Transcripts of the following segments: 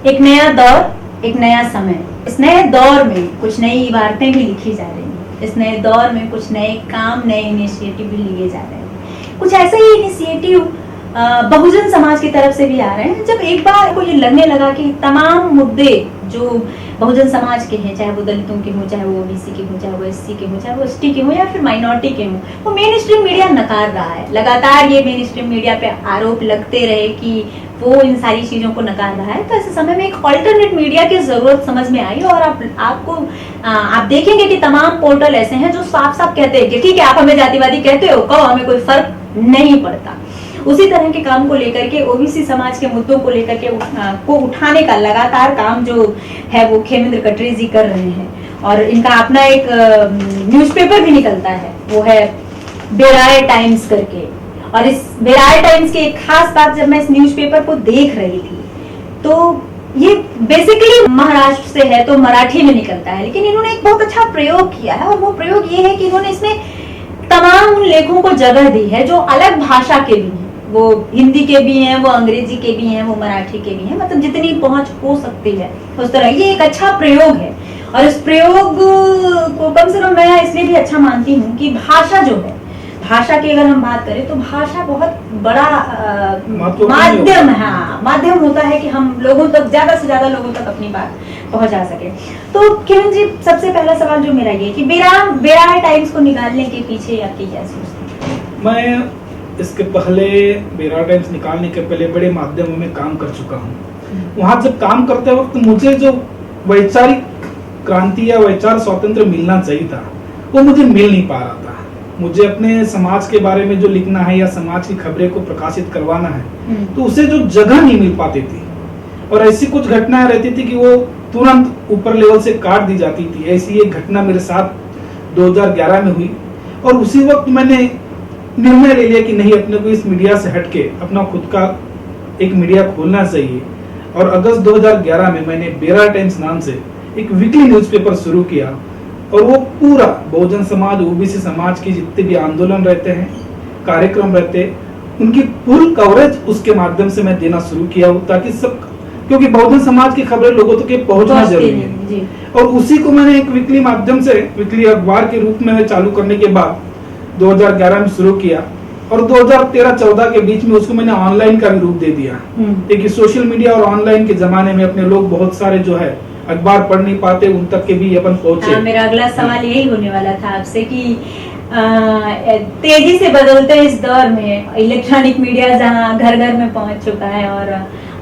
एक नया दौर, एक नया समय। इस नए दौर में कुछ नई इबारतें भी लिखी जा रही हैं। इस नए दौर में कुछ नए काम, नए इनिशिएटिव भी लिए जा रहे हैं। कुछ ऐसे ही इनिशिएटिव बहुजन समाज की तरफ से भी आ रहे हैं। जब एक बार को ये लगने लगा कि तमाम मुद्दे जो बहुजन समाज के हैं, चाहे वो दलितों के हों, चाहे वो ओबीसी के हों, चाहे वो एससी के हों, चाहे वो एसटी के हों या फिर माइनॉरिटी के हों, वो मेन स्ट्रीम मीडिया नकार रहा है। लगातार ये मेन स्ट्रीम मीडिया पे आरोप लगते रहे कि वो इन सारी चीजों को नकार रहा है। तो ऐसे समय में एक ऑल्टरनेट मीडिया की जरूरत समझ में आई और आप देखेंगे कि तमाम पोर्टल ऐसे हैं जो साफ साफ कहते हैं कि ठीक है, आप हमें जातिवादी कहते हो, कहो, हमें कोई फर्क नहीं पड़ता। उसी तरह के काम को लेकर के, ओबीसी समाज के मुद्दों को लेकर के को उठाने का लगातार काम जो है वो खेमेंद्र कटरे जी कर रहे हैं। और इनका अपना एक न्यूज़पेपर भी निकलता है, वो है बेराए टाइम्स करके। और इस बेराए टाइम्स की एक खास बात, जब मैं इस न्यूज़पेपर को देख रही थी तो ये बेसिकली महाराष्ट्र से है तो मराठी में निकलता है, लेकिन इन्होंने एक बहुत अच्छा प्रयोग किया है। और वो प्रयोग ये है कि इन्होंने इसमें तमाम उन लेखों को जगह दी है जो अलग भाषा के भी हैं। वो हिंदी के भी हैं, वो अंग्रेजी के भी हैं, वो मराठी के भी हैं, मतलब जितनी पहुंच हो सकती है उस तरह। ये एक अच्छा प्रयोग है और इस प्रयोग को कम से कम मैं इसलिए भी अच्छा मानती हूँ कि भाषा जो है, भाषा की अगर हम बात करें तो भाषा बहुत बड़ा माध्यम होता है कि हम लोगों तक, ज्यादा से ज्यादा लोगों तक अपनी बात पहुंचा सके। तो किरण जी, सबसे पहला सवाल जो मेरा ये कि बेराए टाइम्स को निकालने के पीछे आपकी क्या सोच? मैं इसके पहले बेराए टाइम्स निकालने के पहले बड़े माध्यमों में काम कर चुका हूँ। वहां जब काम करते वक्त मुझे जो वैचारिक क्रांति या वैचार स्वातंत्र मिलना चाहिए था वो मुझे मिल नहीं पा रहा था। मुझे अपने समाज के बारे में जो लिखना है या समाज की खबरें को प्रकाशित करवाना है तो उसे जो जगह नहीं मिल पाती थी और ऐसी कुछ घटनाएं रहती थी कि वो तुरंत ऊपर लेवल से काट दी जाती थी। ऐसी एक घटना मेरे साथ 2011 में हुई और उसी वक्त मैंने निर्णय ले लिया कि नहीं, अपने को इस मीडिया से हटके अपना खुद का एक मीडिया खोलना चाहिए। और अगस्त 2011 में मैंने बेराए टाइम्स नाम से एक वीकली न्यूज़पेपर शुरू किया और वो पूरा बहुजन समाज, ओबीसी समाज के जितने भी आंदोलन रहते हैं, कार्यक्रम रहते हैं, उनकी फुल कवरेज उसके माध्यम से मैं देना शुरू किया ताकि सब, क्योंकि बहुजन समाज की खबरें लोगों तक पहुंचना जरूरी है। और उसी को मैंने एक वीकली माध्यम से, वीकली अखबार के रूप में चालू करने के बाद 2011 में शुरू किया और 2013-14 के बीच में उसको मैंने ऑनलाइन का भी रूप दे दिया। क्योंकि सोशल मीडिया और ऑनलाइन के जमाने में अपने लोग बहुत सारे जो है अखबार पढ़ नहीं पाते, उन तक के भी अपन पहुंचे। मेरा अगला सवाल यही होने वाला था आपसे कि तेजी से बदलते इस दौर में इलेक्ट्रॉनिक मीडिया जहां घर घर में पहुंच चुका है और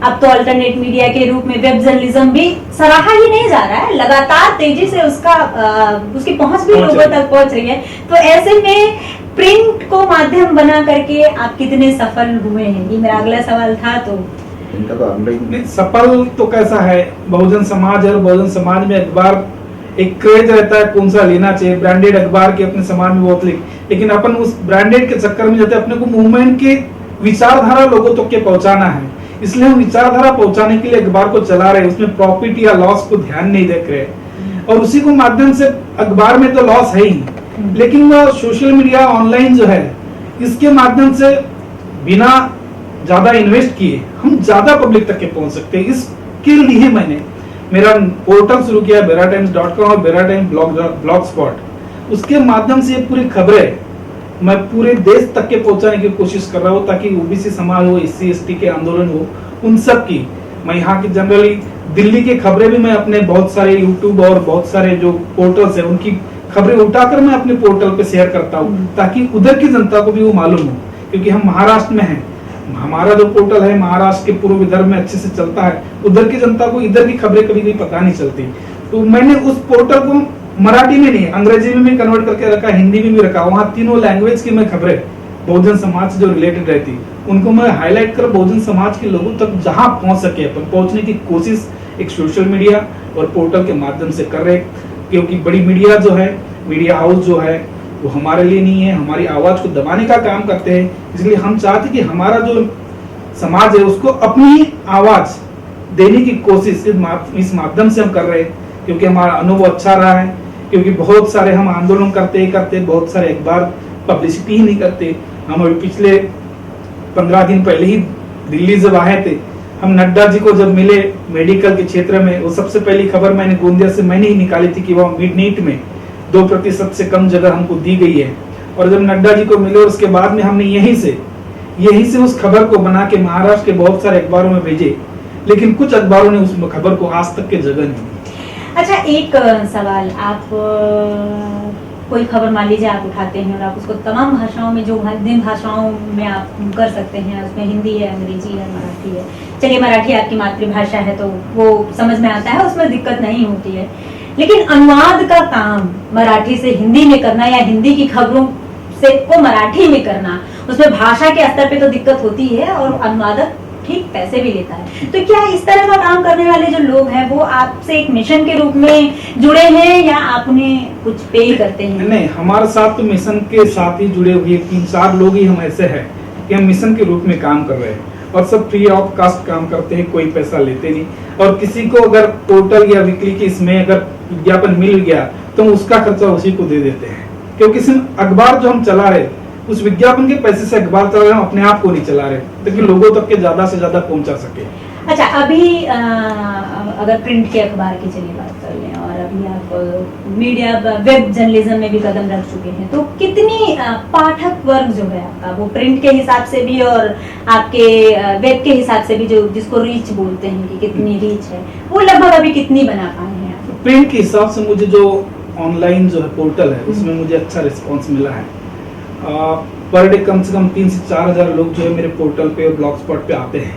अब तो अल्टरनेट मीडिया के रूप में वेब जर्नलिज्म भी सराहा ही नहीं जा रहा है, लगातार तेजी से उसकी पहुंच भी लोगों तक पहुंच रही है। तो ऐसे में प्रिंट को माध्यम बना करके आप कितने सफल हुए हैं, ये मेरा अगला सवाल था। तो इनका तो नहीं, सफल तो कैसा है, बहुजन समाज और बहुजन समाज में अखबार एक क्रेज रहता है कौन सा लेना चाहिए। ब्रांडेड अखबार के अपने समाज में बहुत लेकिन अपन उस ब्रांडेड के चक्कर में जाते, अपने को मूवमेंट के विचारधारा लोगों तक के पहुंचाना है, इसलिए हम विचारधारा पहुंचाने के लिए अखबार को चला रहे, उसमें प्रॉफिट या लॉस को ध्यान नहीं देख रहे। और उसी को माध्यम से अखबार में तो लॉस है ही, लेकिन वह सोशल मीडिया ऑनलाइन जो है इसके माध्यम से बिना ज्यादा इन्वेस्ट किए हम ज्यादा पब्लिक तक के पहुंच सकते हैं। इसके लिए मैंने मेरा पोर्टल शुरू किया beratimes.com और बेराटाइम्स ब्लॉग स्पॉट। उसके माध्यम से ये पूरी खबरें मैं पूरे देश तक के पहुंचाने की कोशिश कर रहा हूँ ताकि ओबीसी समाज हो, एससी एसटी के आंदोलन हो, उन सब की मैं यहाँ की जनरली दिल्ली की खबरें भी मैं अपने बहुत सारे यूट्यूब और बहुत सारे जो पोर्टल्स है उनकी खबरें उठाकर मैं अपने पोर्टल पे शेयर करता हूँ ताकि उधर की जनता को भी वो मालूम हो। क्योंकि हम महाराष्ट्र में हैं, हमारा जो पोर्टल है महाराष्ट्र के पूर्व विदर्भ में अच्छे से चलता है, उधर की जनता को इधर की खबरें कभी भी पता नहीं चलती। तो मैंने उस पोर्टल को मराठी में नहीं, अंग्रेजी में भी कन्वर्ट करके रखा, हिंदी में भी रखा। वहाँ तीनों लैंग्वेज की मैं खबरें बहुजन समाज से जो रिलेटेड रहती उनको मैं हाईलाइट कर बहुजन समाज के लोगों तक जहाँ पहुँच सके अपन पहुँचने की कोशिश एक सोशल मीडिया और पोर्टल के माध्यम से कर रहे। क्योंकि बड़ी मीडिया जो है, मीडिया हाउस जो है वो हमारे लिए नहीं है, हमारी आवाज को दबाने का काम करते हैं। इसलिए हम चाहते कि हमारा जो समाज है उसको अपनी आवाज देने की कोशिश इस माध्यम से हम कर रहे हैं। क्योंकि हमारा अनुभव अच्छा रहा है, क्योंकि बहुत सारे हम आंदोलन करते बहुत सारे अखबार पब्लिसिटी ही नहीं करते। हम अभी पिछले 15 दिन पहले ही दिल्ली जब आए थे, हम नड्डा जी को जब मिले मेडिकल के क्षेत्र में, वो सबसे पहली खबर मैंने गोंदिया से मैंने ही निकाली थी कि वह मिड-नीट में 2% से कम जगह हमको दी गई है। और जब नड्डा जी को मिले और उसके बाद में हमने यहीं से उस खबर को बना के महाराष्ट्र के बहुत सारे अखबारों में भेजे, लेकिन कुछ अखबारों ने उस खबर को आज तक के जगह नहीं दी। अच्छा, एक सवाल, आप कोई खबर मान लीजिए आप उठाते हैं और आप उसको तमाम भाषाओं में, जो जिन भाषाओं में आप कर सकते हैं, उसमें हिंदी है, अंग्रेजी है, मराठी है, चलिए मराठी आपकी मातृभाषा है तो वो समझ में आता है, उसमें दिक्कत नहीं होती है, लेकिन अनुवाद का काम मराठी से हिंदी में करना या हिंदी की खबरों से को मराठी में करना, उसमें भाषा के स्तर पे तो दिक्कत होती है और अनुवादक ठीक पैसे भी लेता है। तो क्या इस तरह का काम करने वाले जो लोग हैं वो आपसे एक मिशन के रूप में जुड़े हैं या आप उन्हें कुछ पे करते हैं? नहीं, हमारे साथ तो मिशन के साथ ही जुड़े हुए 3-4 लोग ही हम ऐसे हैं कि हम मिशन के रूप में काम कर रहे हैं और सब फ्री ऑफ कास्ट काम करते हैं, कोई पैसा लेते नहीं। और किसी को अगर पोर्टल या वीकली की इसमें अगर विज्ञापन मिल गया तो उसका खर्चा उसी को दे देते हैं, क्योंकि सिर्फ अखबार जो हम चला रहे उस विज्ञापन के पैसे से अखबार चला रहे, हम अपने आप को नहीं चला रहे ताकि लोगों तक के ज्यादा से ज्यादा पहुंचा सके। अच्छा, अभी अगर प्रिंट के अखबार की चलिए बात कर लें और अभी आप मीडिया वेब जर्नलिज्म में भी कदम रख चुके हैं, तो कितनी पाठक वर्ग जो है आपका, वो प्रिंट के हिसाब से भी और आपके वेब के हिसाब से भी, जो जिसको रीच बोलते हैं कि कितनी रीच है, वो लगभग अभी कितनी बना पाए हैं आप? प्रिंट के हिसाब से मुझे जो ऑनलाइन जो है पोर्टल है उसमें मुझे अच्छा रिस्पॉन्स मिला है। पर डे कम से कम 3 से 4 हजार लोग जो है मेरे पोर्टल पे और ब्लॉग स्पॉट पे आते हैं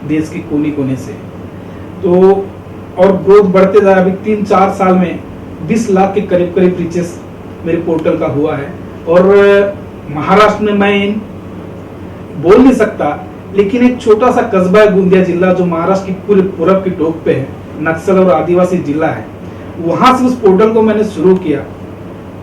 देश के कोने कोने से। तो और ग्रोथ बढ़ते जा रहा है। अभी 3-4 साल में 20 लाख के करीब करीब रीचेस मेरे पोर्टल का हुआ है। और महाराष्ट्र में मैं बोल नहीं सकता, लेकिन एक छोटा सा कस्बा है गोंदिया जिला जो महाराष्ट्र की पूरे पूरब की टोक पे है, नक्सल और आदिवासी जिला है। वहां से उस पोर्टल को मैंने शुरू किया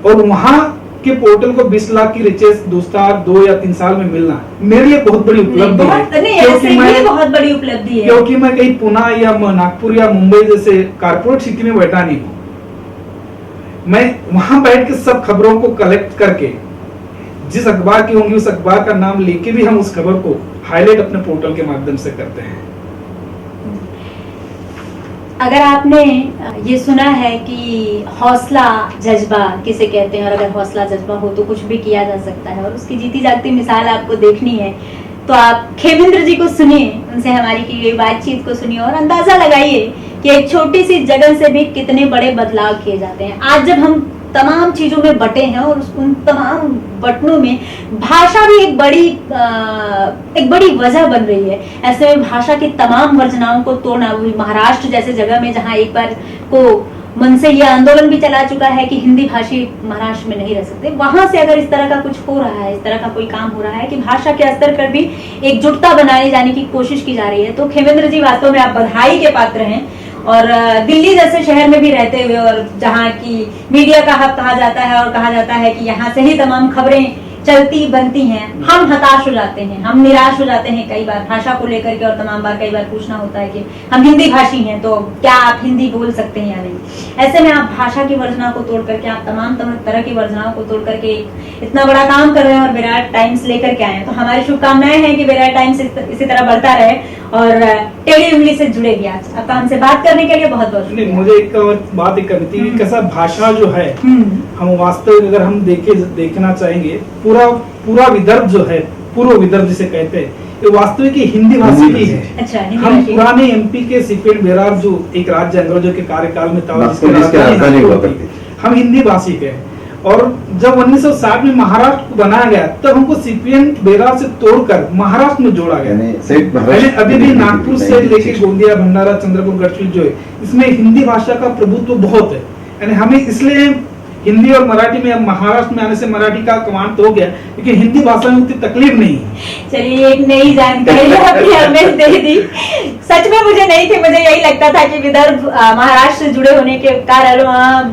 और वहां के पोर्टल को 20 लाख की रिचेस 2 या 3 साल में मिलना मेरे लिए बहुत बड़ी उपलब्धि है। बहुत बड़ी उपलब्धि है, क्योंकि मैं कहीं पुणे या नागपुर या मुंबई जैसे कारपोरेट सिटी में बैठा नहीं हूँ। मैं वहां बैठ के सब खबरों को कलेक्ट करके जिस अखबार की होंगी उस अखबार का नाम लेके भी हम उस खबर को हाईलाइट अपने पोर्टल के माध्यम से करते हैं। अगर आपने ये सुना है कि हौसला जज्बा किसे कहते हैं और अगर हौसला जज्बा हो तो कुछ भी किया जा सकता है, और उसकी जीती जागती मिसाल आपको देखनी है तो आप खेमेंद्र जी को सुनिए, उनसे हमारी की गई बातचीत को सुनिए और अंदाजा लगाइए कि एक छोटी सी जगह से भी कितने बड़े बदलाव किए जाते हैं। आज जब हम तमाम चीजों में बटे हैं और उन तमाम बटनों में भाषा भी एक बड़ी वजह बन रही है। ऐसे में भाषा की तमाम वर्जनाओं को तोड़ना, महाराष्ट्र जैसे जगह में जहां एक बार को मन से यह आंदोलन भी चला चुका है कि हिंदी भाषी महाराष्ट्र में नहीं रह सकते, वहां से अगर इस तरह का कुछ हो रहा है, इस तरह का कोई काम हो रहा है कि भाषा के स्तर पर भी एकजुटता बनाने जाने की कोशिश की जा रही है, तो खेमेंद्र जी वास्तव में आप बधाई के पात्र हैं। और दिल्ली जैसे शहर में भी रहते हुए और जहाँ की मीडिया का हब कहा जाता है और कहा जाता है कि यहाँ से ही तमाम खबरें चलती बनती हैं, हम हताश हो जाते हैं, हम निराश हो जाते हैं कई बार भाषा को लेकर के और तमाम बार कई बार पूछना होता है कि हम हिंदी भाषी हैं तो क्या आप हिंदी बोल सकते हैं या नहीं। ऐसे में आप भाषा की वर्जना को तोड़ करके, आप तमाम तरह की वर्जनाओं को तोड़ करके इतना बड़ा काम कर रहे हैं और विराट टाइम्स लेकर के आए हैं, तो हमारी शुभकामनाएं हैं कि विराट टाइम्स इसी तरह बढ़ता रहे और टेढ़ी उंगली से जुड़े भी। आपका हमसे बात करने के लिए बहुत बहुत शुक्रिया। मुझे एक बात करनी थी कि कैसा भाषा जो है हम वास्तविक अगर हम देखना चाहेंगे, पूरा विदर्भ जो है, पूर्व विदर्भ जिसे कहते हैं, ये वास्तविक हिंदी भाषी ही है। अच्छा, हम पुराने एमपी के सीपीएम बेरार जो एक राज्य अंग्रेजों के कार्यकाल में था, हम हिंदी भाषी के। और जब 1960 में महाराष्ट्र को बनाया गया तब हमको सीपीएम बेरार से तोड़कर महाराष्ट्र में जोड़ा गया। अभी भी नागपुर से लेकर गोंदिया, भंडारा, चंद्रपुर, गढ़चिरोली जो है, इसमें हिंदी भाषा का प्रभुत्व बहुत है। यानी हमें इसलिए हिंदी और मराठी में, अब महाराष्ट्र में आने से मराठी का कमांड तो हो गया, लेकिन हिंदी भाषा में उतनी तकलीफ नहीं है। चलिए, एक नई जानकारी आपने हमें दे दी। सच में मुझे नहीं थी, मुझे यही लगता था कि विदर्भ महाराष्ट्र से जुड़े होने के कारण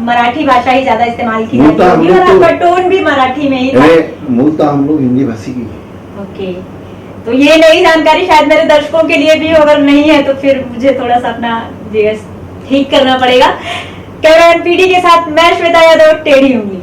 मराठी भाषा ही ज्यादा इस्तेमाल की जाती है और आपका टोन भी मराठी में ही था। मूलतः हम लोग हिंदी भाषी की। ओके, तो ये नई जानकारी शायद मेरे दर्शकों के लिए भी अगर नहीं है तो फिर मुझे थोड़ा सा अपना ठीक करना पड़ेगा। कैमरामैन पीडी के साथ मैं श्वेता यादव, टेढ़ी उंगली।